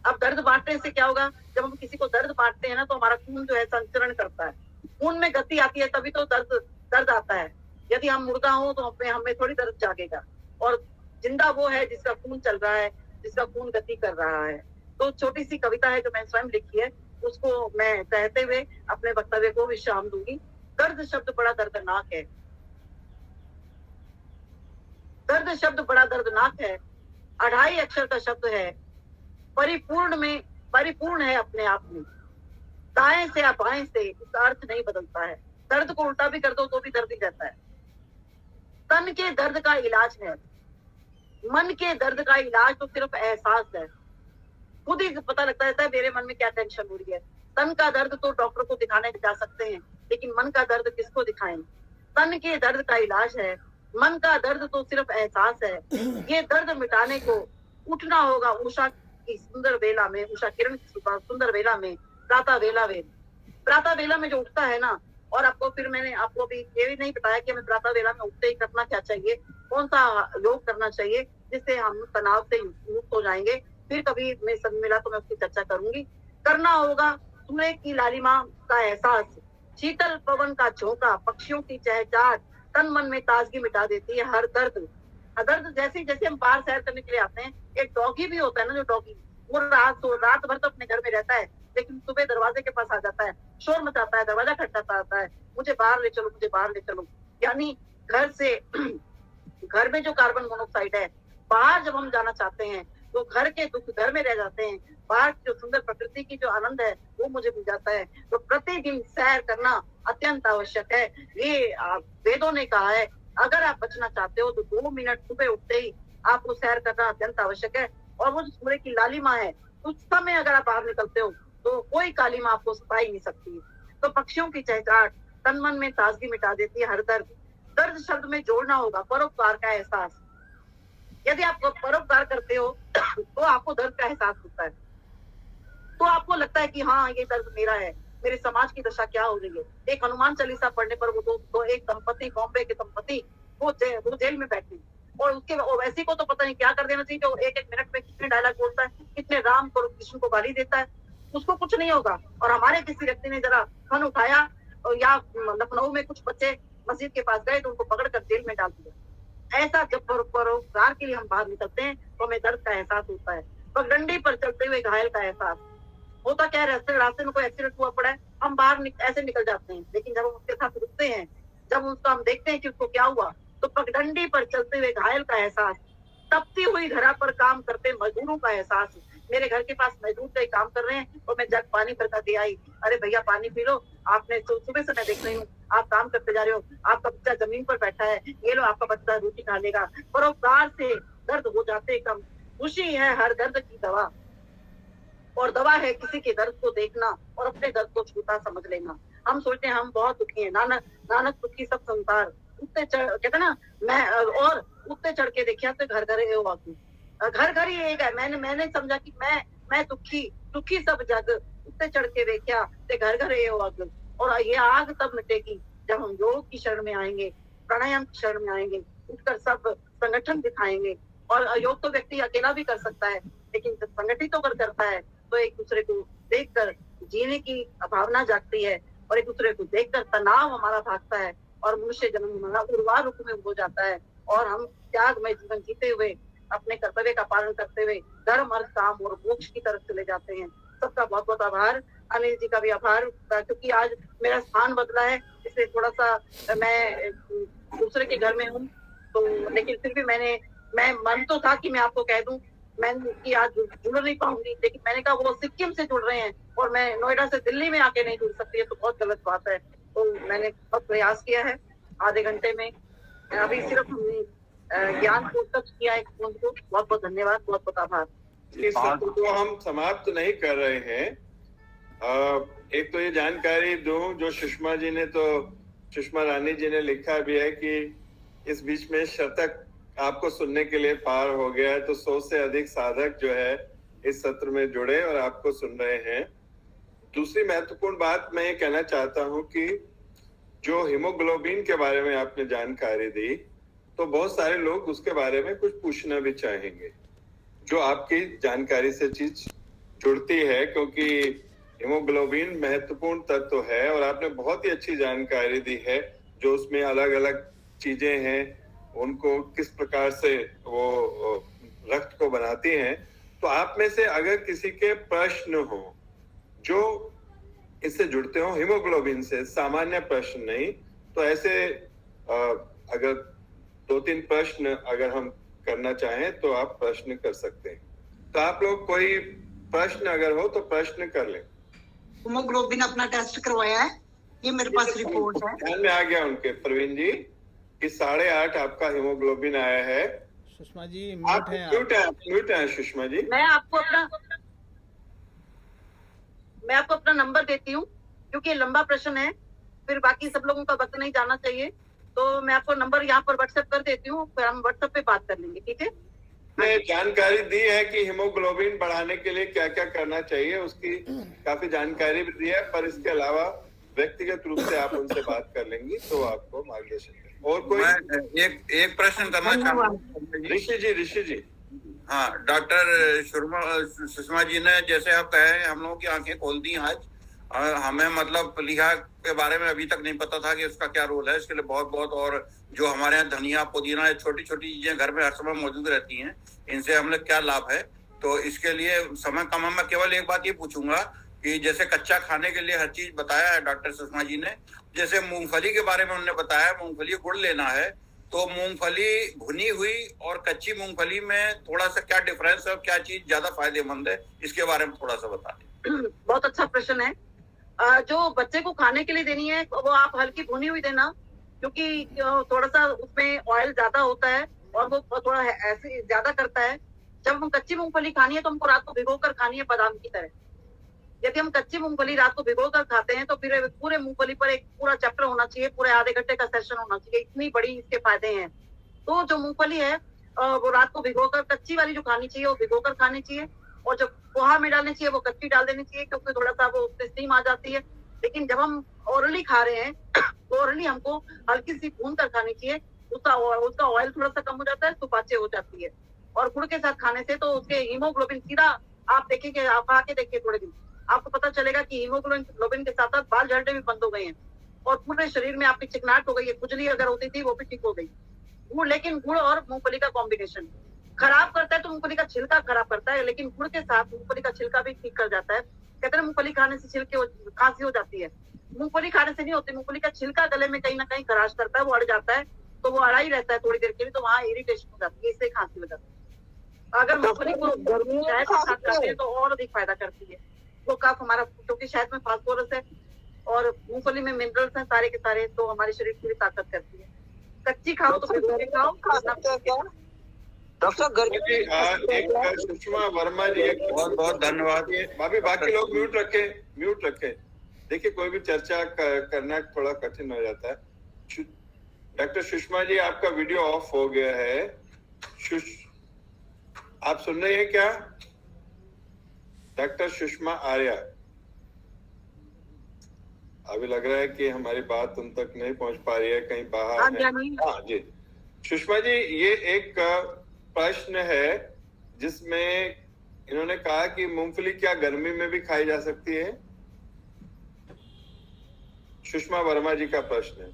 अब दर्द बांटने से क्या होगा, जब हम किसी को दर्द बांटते हैं ना तो हमारा खून जो है संचरण करता है, खून में गति आती है, तभी तो दर्द आता है। यदि हम मुर्दा हो तो हमें थोड़ी दर्द जागेगा, और जिंदा वो है जिसका खून चल रहा है, जिसका खून गति कर रहा है। तो छोटी सी कविता है जो मैं स्वयं लिखी है, उसको मैं कहते हुए अपने वक्तव्य को विश्राम दूंगी। दर्द शब्द बड़ा दर्दनाक है, दर्द शब्द बड़ा दर्दनाक है, 2.5 अक्षर का शब्द है, परिपूर्ण है अपने आप में, दाएं से या बाएं से इसका अर्थ नहीं बदलता है। दर्द को उल्टा भी कर दो तो भी दर्द ही रहता है। तन के दर्द का इलाज है, मन के दर्द का इलाज तो सिर्फ एहसास है। खुद ही पता लगता रहता है मेरे मन में क्या टेंशन हो रही है। तन का दर्द तो डॉक्टर को दिखाने जा सकते हैं, लेकिन मन का दर्द किसको दिखाएं। तन के दर्द का इलाज है, मन का दर्द तो सिर्फ एहसास है। ये दर्द मिटाने को उठना होगा उषा की सुंदर वेला में, उषा किरण की सुंदर वेला में, प्रातः वेला में जो उठता है ना। और आपको फिर मैंने आपको भी ये भी नहीं बताया कि हमें प्रातः वेला में उठते ही करना क्या चाहिए, कौन सा योग करना चाहिए जिससे हम तनाव से मुक्त हो जाएंगे। फिर कभी मैं समय मिला तो मैं उसकी चर्चा करूंगी। करना होगा सूर्य की लालिमा का एहसास, शीतल पवन का झोंका, पक्षियों की चहचहाट तन मन में ताजगी मिटा देती है हर दर्द। जैसे जैसे हम बाहर सैर करने के लिए आते हैं, एक डॉगी भी होता है ना, जो डॉगी वो रात भर तो अपने घर में रहता है, लेकिन सुबह दरवाजे के पास आ जाता है, शोर मचाता है, दरवाजा खटखटाता है, मुझे बाहर ले चलो, मुझे बाहर ले चलो। यानी घर से घर में जो कार्बन मोनोऑक्साइड है, बाहर जब हम जाना चाहते हैं तो घर के दुख घर में रह जाते हैं, बाहर जो सुंदर प्रकृति की जो आनंद है वो मुझे मिल जाता है। तो प्रतिदिन सैर करना अत्यंत आवश्यक है। ये वेदों ने कहा है, अगर आप बचना चाहते हो तो 2 मिनट सुबह उठते ही आपको सैर करना अत्यंत आवश्यक है। और वो जो सूर्य की लालिमा है, उस समय अगर आप बाहर निकलते हो तो कोई कालिमा आपको सता ही नहीं सकती। तो पक्षियों की चहचहाट तन मन में ताजगी मिटा देती है हर दर्द। दर्द शब्द में जोड़ना होगा परोपकार का एहसास। यदि आप परोपकार करते हो तो आपको दर्द का एहसास होता है, तो आपको लगता है कि हाँ ये दर्द मेरा है, मेरे समाज की दशा क्या हो रही है। एक हनुमान चालीसा पढ़ने पर वो एक दंपति, बॉम्बे के दंपति, वो जेल में बैठे, और उसके वैसी को तो पता नहीं क्या कर देना चाहिए, जो एक मिनट में कितने डायलॉग बोलता है, कितने राम को कृष्ण को गाली देता है, उसको कुछ नहीं होगा। और हमारे किसी व्यक्ति ने जरा फन उठाया, या लखनऊ में कुछ बच्चे मस्जिद के पास गए तो उनको पकड़कर जेल में डाल दिया। ऐसा जब परोपकार के लिए हम बाहर निकलते हैं तो हमें दर्द का एहसास होता है। पगडंडी पर चलते हुए घायल का एहसास होता क्या है, रास्ते में कोई एक्सीडेंट हुआ पड़ा है, हम बाहर ऐसे निकल जाते हैं, लेकिन जब हम उसके साथ रुकते हैं, जब उसका हम देखते हैं कि उसको क्या हुआ, तो पगडंडी पर चलते हुए घायल का एहसास, तपती हुई घड़ा पर काम करते मजदूरों का एहसास। मेरे घर के पास मजदूर कई काम कर रहे हैं और मैं जग पानी भर कर दे आई, अरे भैया पानी पी लो, आपने सुबह से मैं देख रही हूँ आप काम करते जा रहे हो, आपका बच्चा जमीन पर बैठा है, ये लो आपका बच्चा रोटी खा लेगा। परोपकार से दर्द हो जाते कम, खुशी है हर दर्द की दवा, और दवा है किसी के दर्द को देखना और अपने दर्द को छूता समझ लेना। हम सोचते हैं हम बहुत दुखी हैं, नानक दुखी सब संसार, उठते कहते ना, मैं और उठते चढ़ के देखिया तो घर घर ही एक है। मैंने समझा कि मैं दुखी सब जग, उठते चढ़ के देखिया तो घर ये अग। और ये आग तब मिटेगी जब हम योग की शरण में आएंगे, प्राणायाम की शरण में आएंगे, उठकर सब संगठन दिखाएंगे। और योग तो व्यक्ति अकेला भी कर सकता है, लेकिन जब संगठित होकर करता है तो एक दूसरे को देखकर जीने की भावना जागती है, और एक दूसरे को देखकर तनाव हमारा भागता है, और मनुष्य जन्म हमारा उर्वार रूप में हो जाता है, और हम त्यागमय जीवन जीते हुए अपने कर्तव्य का पालन करते हुए धर्म, अर्थ, काम और मोक्ष की तरफ चले जाते हैं। सबका बहुत बहुत आभार। अनिल जी का भी आभार, क्योंकि आज मेरा स्थान बदला है, इसलिए थोड़ा सा मैं दूसरे के घर में हूँ, तो लेकिन फिर भी मैं मन तो था कि मैं आपको कह दूं मैं कि आज जुड़ नहीं पाऊंगी, लेकिन मैंने कहा वो सिक्किम से जुड़ रहे हैं और मैं नोएडा से दिल्ली में आके नहीं जुड़ सकती है, तो बहुत गलत बात है। तो मैंने बहुत प्रयास किया है, आधे घंटे में अभी सिर्फ ज्ञान को टच किया है फोन को। बहुत बहुत धन्यवाद, बहुत बहुत आभार। इस सत्र को हम समाप्त नहीं कर रहे हैं। एक तो ये जानकारी दूं, जो सुषमा जी ने तो सुषमा रानी जी ने लिखा भी है कि इस बीच में शतक आपको सुनने के लिए पार हो गया है, तो 100 से अधिक साधक जो है इस सत्र में जुड़े और आपको सुन रहे हैं। दूसरी महत्वपूर्ण बात मैं ये कहना चाहता हूं कि जो हीमोग्लोबिन के बारे में आपने जानकारी दी, तो बहुत सारे लोग उसके बारे में कुछ पूछना भी चाहेंगे, जो आपकी जानकारी से चीज जुड़ती है, क्योंकि हीमोग्लोबिन महत्वपूर्ण तत्व है और आपने बहुत ही अच्छी जानकारी दी है, जो उसमें अलग अलग चीजें हैं, उनको किस प्रकार से वो रक्त को बनाती हैं। तो आप में से अगर किसी के प्रश्न हो जो इससे जुड़ते हो हीमोग्लोबिन से, सामान्य प्रश्न नहीं, तो ऐसे अगर 2-3 प्रश्न अगर हम करना चाहें तो आप प्रश्न कर सकते हैं। तो आप लोग कोई प्रश्न अगर हो तो प्रश्न कर लें। हीमोग्लोबिन अपना टेस्ट करवाया है, ये मेरे पास रिपोर्ट है। ध्यान में आ गया उनके प्रवीण जी कि 8.5 आपका हीमोग्लोबिन आया है। सुषमा जी आप म्यूट है सुषमा जी। मैं आपको अपना नंबर देती हूँ, क्योंकि ये लंबा प्रश्न है, फिर बाकी सब लोगों का वक्त नहीं जाना चाहिए, तो मैं आपको नंबर यहाँ पर व्हाट्सएप कर देती हूँ, फिर हम व्हाट्सएप पे बात कर लेंगे, ठीक है? ने जानकारी दी है कि हीमोग्लोबिन बढ़ाने के लिए क्या क्या करना चाहिए, उसकी काफी जानकारी भी दी है, पर इसके अलावा व्यक्तिगत रूप से आप उनसे बात कर लेंगी तो आपको मार्गदर्शन। और कोई एक प्रश्न करना चाहूँगा। ऋषि जी। हाँ, डॉक्टर सुषमा जी ने जैसे आप कहे, हम लोगों की आंखें खोल दी आज। और हमें मतलब प्लीहा के बारे में अभी तक नहीं पता था कि उसका क्या रोल है, इसके लिए बहुत बहुत। और जो हमारे यहाँ धनिया पुदीना, छोटी छोटी चीजें घर में हर समय मौजूद रहती हैं, इनसे हमें क्या लाभ है, तो इसके लिए समय कम है। मैं केवल एक बात ये पूछूंगा कि जैसे कच्चा खाने के लिए हर चीज बताया है डॉक्टर सुषमा जी ने, जैसे मूंगफली के बारे में उन्होंने बताया, मूंगफली गुड़ लेना है, तो मूंगफली भुनी हुई और कच्ची मूंगफली में थोड़ा सा क्या डिफरेंस है और क्या चीज ज्यादा फायदेमंद है, इसके बारे में थोड़ा सा बता दें। बहुत अच्छा प्रश्न है। जो बच्चे को खाने के लिए देनी है वो आप हल्की भुनी हुई देना, क्योंकि थोड़ा सा उसमें ऑयल ज्यादा होता है और वो थोड़ा ऐसे ज्यादा करता है। जब हम कच्ची मूंगफली खानी है तो हमको रात को भिगोकर खानी है, बादाम की तरह। यदि हम कच्ची मूंगफली रात को भिगोकर खाते हैं तो फिर पूरे मूंगफली पर एक पूरा चैप्टर होना चाहिए, पूरे आधे घंटे का सेशन होना चाहिए, इतनी बड़ी इसके फायदे हैं। तो जो मूंगफली है वो रात को भिगोकर, कच्ची वाली जो खानी चाहिए वो भिगोकर खानी चाहिए, और जो पोहा में डालनी चाहिए वो कच्ची डाल देनी चाहिए, क्योंकि थोड़ा सा वो उससे स्टीम आ जाती है। लेकिन जब हम ओरली खा रहे हैं तो ओरली हमको हल्की सी भून कर खानी चाहिए, उसका ऑयल थोड़ा सा कम हो जाता है, सुपाच्य हो जाती है। और गुड़ के साथ खाने से तो उसके हीमोग्लोबिन सीधा, आप देखेंगे, आप आके देखिए थोड़े दिन, आपको पता चलेगा कि हीमोग्लोबिन के साथ साथ बाल झड़ने भी बंद हो गए हैं और पूरे शरीर में आपकी चिकनाहट हो गई है, खुजली अगर होती थी वो भी ठीक हो गई। गुड़, लेकिन गुड़ और मूंगफली का कॉम्बिनेशन खराब करता है, तो मूंगफली का छिलका खराब करता है, लेकिन गुड़ के साथ मूंगफली का छिलका भी ठीक कर जाता है। कहते हैं मूंगफली खाने से छिलके खांसी हो जाती है, मूंगफली खाने से नहीं होती। मूंगफली का छिलका गले में कहीं ना कहीं खराश करता है, वो अड़ जाता है, तो वो अड़ा ही रहता है थोड़ी देर के लिए, तो वहाँ इरिटेशन हो जाती है, इससे खांसी हो जाती है। अगर मूंगफली को शहद के साथ खाते हैं तो और अधिक फायदा करती है। वो कफ हमारा, क्योंकि शहद में फास्फोरस है और मूंगफली में मिनरल्स हैं सारे के सारे, तो हमारे शरीर की भी ताकत करती है। कच्ची खाओ तो भिगो के खाओ। डॉक्टर एक सुषमा वर्मा जी, बहुत बहुत धन्यवाद। भाभी बाकी लोग म्यूट रखे। देखिए, कोई भी चर्चा करना थोड़ा कठिन हो जाता है। डॉक्टर सुषमा जी, आपका वीडियो ऑफ हो गया है। आप सुन रहे हैं क्या? डॉक्टर सुषमा आर्या, अभी लग रहा है कि हमारी बात उन तक नहीं पहुंच पा रही है, कहीं बाहर है। हाँ जी, सुषमा जी, ये एक प्रश्न है जिसमें इन्होंने कहा कि मूंगफली क्या गर्मी में भी खाई जा सकती है? सुषमा वर्मा जी का प्रश्न है।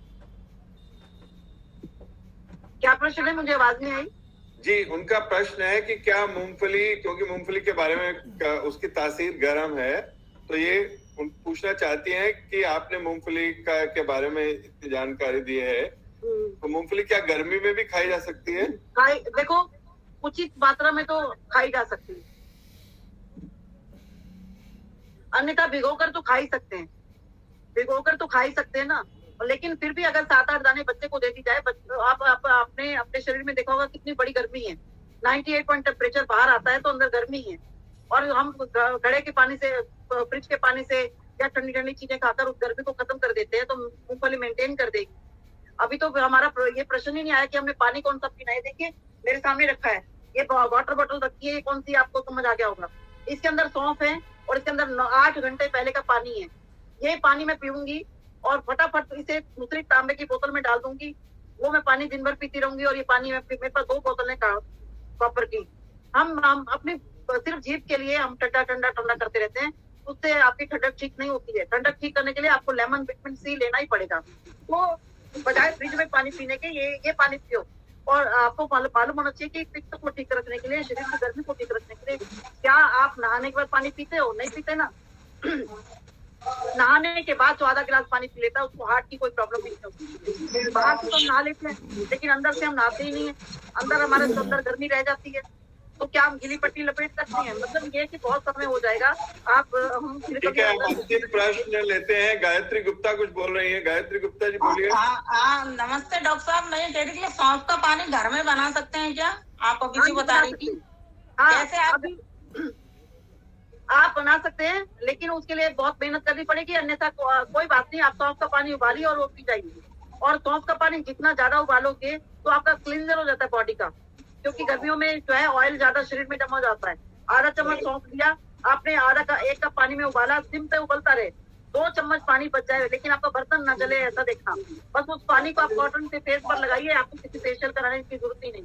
क्या प्रश्न है? मुझे आवाज नहीं आई जी। उनका प्रश्न है कि क्या मूंगफली, क्योंकि मूंगफली के बारे में उसकी तासीर गर्म है, तो ये पूछना चाहती हैं कि आपने मूंगफली के बारे में इतनी जानकारी दी है, तो मूंगफली क्या गर्मी में भी खाई जा सकती है? देखो, उचित मात्रा में तो खाई जा सकती है, अन्यथा भिगोकर तो खा ही सकते हैं, भिगोकर तो खा ही सकते हैं ना। लेकिन फिर भी अगर 7-8 दाने बच्चे को दे दी जाए, आपने अपने शरीर में देखा होगा कितनी बड़ी गर्मी है, 98 पॉइंट टेम्परेचर बाहर आता है तो अंदर गर्मी है, और हम घड़े के पानी से, फ्रिज के पानी से या ठंडी ठंडी चीजें खाकर उस गर्मी को खत्म कर देते हैं, तो मूंगफली मेंटेन कर देगी। अभी तो हमारा ये प्रश्न ही नहीं आया कि हमें पानी कौन सा पीना है। देखिए मेरे सामने रखा है, ये वाटर बोतल रखी है, ये कौन सी आपको समझ आ गया होगा। इसके अंदर सौंफ है और इसके अंदर 8 घंटे पहले का पानी है। ये पानी मैं पीऊंगी और फटाफट इसे दूसरी तांबे की बोतल में डाल दूंगी, वो मैं पानी दिन भर पीती रहूंगी। और ये पानी मेरे पास 2 बोतलें कॉपर की। हम अपनी सिर्फ जीभ के लिए हम ठंडा ठंडा ठंडा करते रहते हैं, उससे आपकी ठंडक ठीक नहीं होती है। ठंडक ठीक करने के लिए आपको लेमन विटामिन सी लेना ही पड़ेगा। तो बजाय फ्रिज में पानी पीने के ये पानी पियो। और आपको मालूम होना चाहिए कि पित्त को ठीक रखने के लिए, शरीर की गर्मी को ठीक रखने के लिए, क्या आप नहाने के बाद पानी पीते हो? नहीं पीते ना। नहाने के बाद जो आधा गिलास पानी पी लेता है उसको हार्ट की कोई प्रॉब्लम नहीं होती। बाहर से तो नहा लेते हैं लेकिन अंदर से हम नहाते ही नहीं है, अंदर हमारे अंदर गर्मी रह जाती है। तो क्या हम गीली पट्टी लपेट सकते हैं? मतलब ये कि बहुत समय हो जाएगा। हम ठीक है, हम अंतिम प्रश्न लेते हैं। गायत्री गुप्ता कुछ बोल रही है। गायत्री गुप्ता जी बोलिए। नमस्ते डॉक्टर साहब, मैं कह रही थी सौंफ का पानी घर में बना सकते हैं क्या? आप अभी जो बता रही थी, कैसे आप बना सकते हैं, लेकिन उसके लिए बहुत मेहनत करनी पड़ेगी। अन्यथा कोई बात नहीं, आप सौंफ का पानी उबालिए और वो पी जाइए। और सौंफ का पानी जितना ज्यादा उबालोगे तो आपका क्लींजर हो जाता है बॉडी का, क्योंकि गर्मियों में जो है ऑयल ज्यादा शरीर में जमा हो जाता है। आधा चम्मच सौंफ लिया आपने, एक कप पानी में उबाला, सिम पे उबलता रहे, 2 चम्मच पानी बच जाए, लेकिन आपका बर्तन ना जले ऐसा देखना। बस उस पानी को आप कॉटन से फेस पर लगाइए, आपको किसी फेशियल कराने की जरूरत ही नहीं।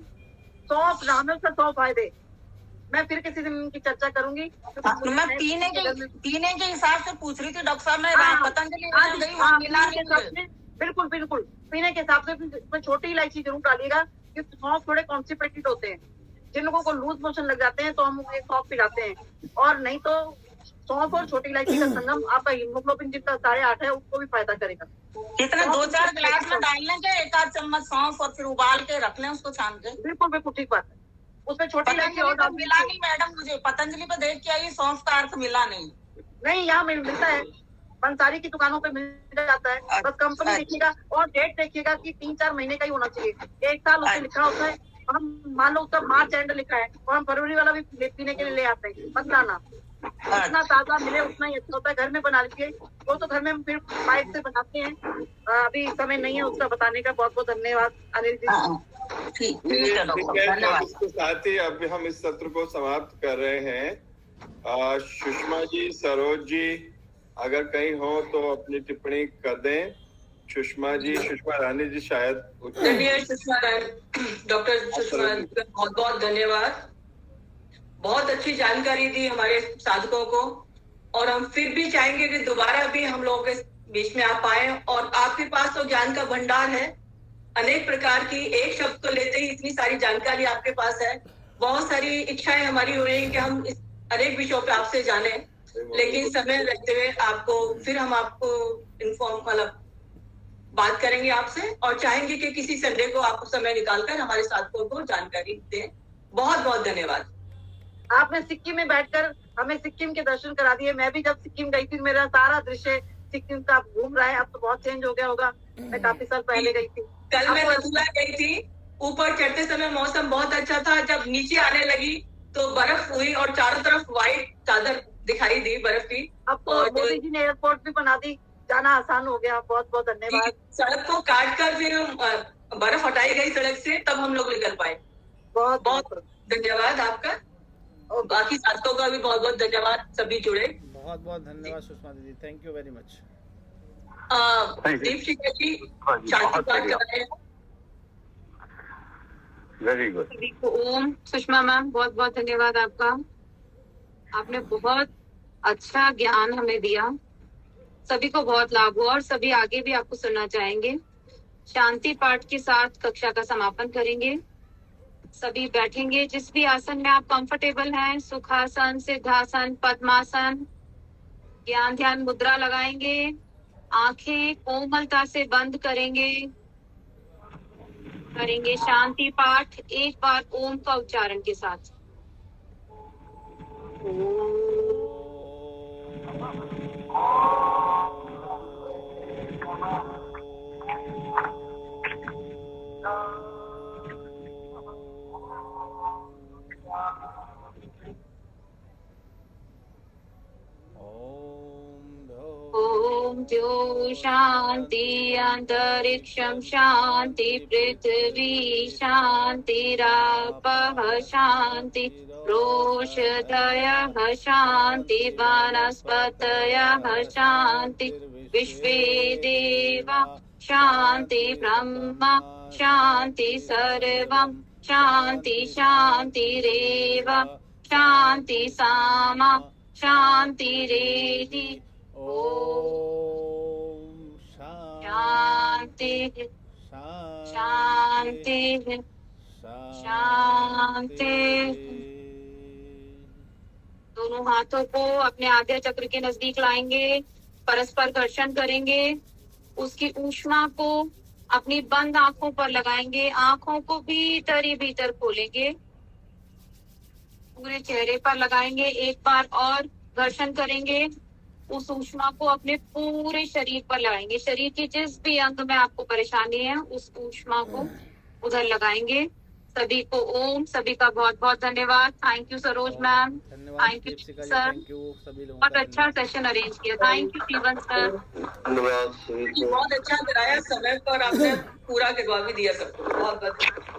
सौंफ नाम से 100 फायदे। मैं फिर किसी दिन की चर्चा करूंगी। मैं पीने के हिसाब से पूछ रही थी डॉक्टर साहब। मैं पतंजलि बिल्कुल बिल्कुल पीने के हिसाब से छोटी इलायची जरूर डालिएगा, क्योंकि सौंफ थोड़े कॉन्स्टिपेटेड होते हैं। जिन लोगों को लूज मोशन लग जाते हैं तो हम एक सौंफ पिलाते हैं, और नहीं तो सौंफ और छोटी इलायची का संगम आपका हीमोग्लोबिन जितना 8.5 है उसको भी फायदा करेगा। कितना 2-4 गिलास में डाल लें क्या? 1 चम्मच सौंफ और फिर उबाल के रख लें उसको छान के? बिल्कुल बिल्कुल ठीक बात है। उसमें छोटी इलायची और डाल। मिला नहीं मैडम, मुझे पतंजलि पे देख के आई, सौंफ का अर्थ मिला नहीं। नहीं, यहाँ मिलता है, पंसारी की दुकानों पे मिल जाता है। बस कंपनी देखिएगा और डेट देखिएगा कि 3-4 महीने का ही होना चाहिए। 1 साल उसमें लिखा होता है। हम मान लो उसका मार्च एंड लिखा है और हम फरवरी वाला भी पीने के लिए ले आते हैं। मत लाना, जितना ताजा मिले उतना ही अच्छा होता है। घर में बना लीजिए, वो तो घर में फिर पाइप से बनाते हैं। अभी समय नहीं है उसका बताने का। बहुत बहुत धन्यवाद अनिल जी। इसके साथ ही अब हम इस सत्र को समाप्त कर रहे हैं। सुषमा जी, सरोज जी अगर कहीं हो तो अपनी टिप्पणी कर दें। सुषमा जी, सुषमा रानी जी शायद। चलिए सुषमा रानी, डॉक्टर सुषमा बहुत बहुत धन्यवाद। बहुत अच्छी जानकारी दी हमारे साधकों को, और हम फिर भी चाहेंगे कि दोबारा भी हम लोगों के बीच में आप आए। और आपके पास तो ज्ञान का भंडार है अनेक प्रकार की, एक शब्द को लेते ही इतनी सारी जानकारी आपके पास है। बहुत सारी इच्छाएं हमारी हो रही है कि हम इस अनेक विषयों पे आपसे जाने, लेकिन समय रहते हुए हम आपको इन्फॉर्म बात करेंगे आपसे, और चाहेंगे कि किसी संडे को आप समय निकालकर हमारे साथियों को जानकारी दें। बहुत बहुत धन्यवाद। आपने सिक्किम में बैठकर हमें सिक्किम के दर्शन करा दिए। मैं भी जब सिक्किम गई थी मेरा सारा दृश्य सिक्किम का घूम रहा है। अब तो बहुत चेंज हो गया होगा, मैं काफी साल पहले गई थी। कल मैं मथुरा गई थी, ऊपर चढ़ते समय मौसम बहुत अच्छा था। जब नीचे आने लगी तो बर्फ हुई और चारों तरफ व्हाइट चादर दिखाई दी बर्फ की। अब तो मोदी जी ने एयरपोर्ट भी बना दी, जाना आसान हो गया। बहुत बहुत धन्यवाद। सड़क को काट कर फिर बर्फ हटाई गई सड़क से, तब हम लोग निकल पाए। बहुत बहुत धन्यवाद आपका, और बाकी साथियों का भी बहुत बहुत धन्यवाद। सभी जुड़े, बहुत बहुत धन्यवाद सुषमा दीदी, thank you very much. Deep Shikhar ji शांति पाठ कर रहे हैं। Very good. Om. Sushma ma'am बहुत बहुत धन्यवाद आपका, आपने बहुत अच्छा ज्ञान हमें दिया। सभी को बहुत लाभ हुआ और सभी आगे भी आपको सुनना चाहेंगे। शांति पाठ के साथ कक्षा का समापन करेंगे। सभी बैठेंगे जिस भी आसन में आप कंफर्टेबल हैं, सुखासन, सिद्धासन, पद्मासन ज्ञान ध्यान मुद्रा लगाएंगे, आंखें कोमलता से बंद करेंगे, शांति पाठ एक बार ओम का उच्चारण के साथ। ओम द्यो शांति अंतरिक्षम शांति पृथ्वी शांतिरापः शांति रोषधयः शांति वनस्पतयः शांति विश्वे देवा शांति ब्रह्म शांति सर्वं शांति शांतिरेव शांति सामा शांतिरेधि। ओम शांति शांति शांति। दोनों हाथों को अपने आद्य चक्र के नजदीक लाएंगे, परस्पर घर्षण करेंगे, उसकी ऊष्मा को अपनी बंद आंखों पर लगाएंगे, आंखों को भीतर ही भीतर खोलेंगे, पूरे चेहरे पर लगाएंगे, एक बार और घर्षण करेंगे, उस ऊष्मा को अपने पूरे शरीर पर लगाएंगे, शरीर के जिस भी अंग में आपको परेशानी है उस ऊष्मा को उधर लगाएंगे। सभी को ओम, सभी का बहुत बहुत धन्यवाद। Thank you Saroj ma'am, thank you sir, बहुत अच्छा सेशन अरेंज किया। थैंक यू जीवन सर, बहुत अच्छा कराया, समय पर आपने पूरा करवा भी दिया सबको। बहुत बहुत